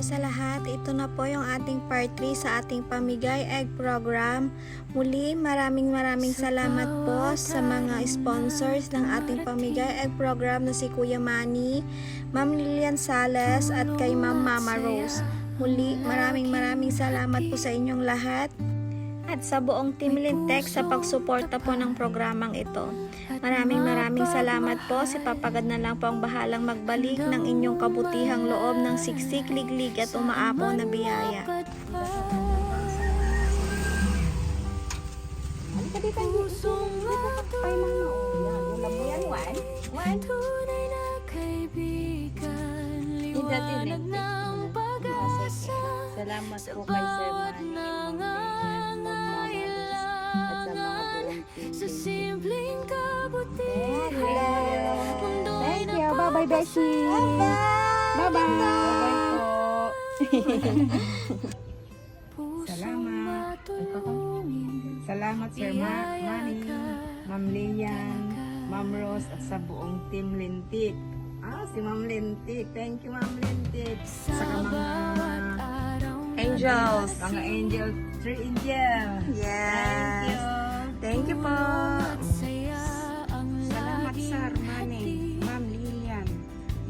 sa lahat. Ito na po yung ating part 3 sa ating pamigay egg program. Muli, maraming salamat po sa mga sponsors ng ating pamigay egg program na si Kuya Manny, Ma'am Lilian Sales at kay Ma'am Mama Rose. Muli, maraming salamat po sa inyong lahat at sa buong Team Lintek sa pagsuporta po ng programang ito. Maraming salamat po. Si Papagad na lang po ang bahalang magbalik ng inyong kabutihang loob ng siksik, liglig at umaapaw na biyaya. Salamat po kay Sir Manny, at sa mga buong team. Thank you. Bye-bye, Beshi. Bye-bye. Salamat. Salamat Sir Manny, Ma'am Lian, Ma'am Rose at sa buong team Lintik. Si Ma'am Lintik. Thank you Ma'am Lintik. Sa mga Angels. mga angel, 3 angel. Yes. Thank you po. Salamat, Sir Manny, Ma'am Lilian,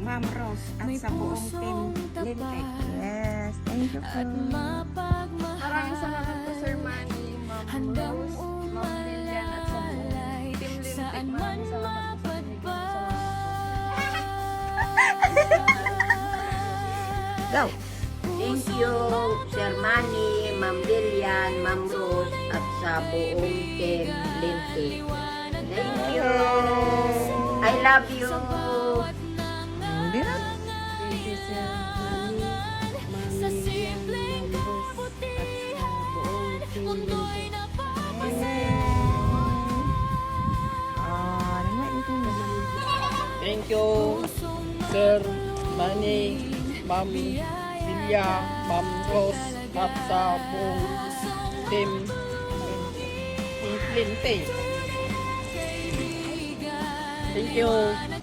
Ma'am Rose, at sa buong team Lintek. Yes. Thank you po. Maraming salamat po Sir Manny, Ma'am Rose, Ma'am Lilian at sa buong Team Lintik. Maraming salamat po sa Go. Thank you, Sir Manny, Ma'am Lilian, Ma'am Rose, at sa buong team Lintik. Thank you. I love you. Hindi na. Thank you, Sir Manny, Ma'am Lilian, Ma'am Rose, at sa buong team Lintek. Thank you, Sir Manny, Ma'am Lilian, Ma'am Rose, at sa buong Team Lintik. Thank you.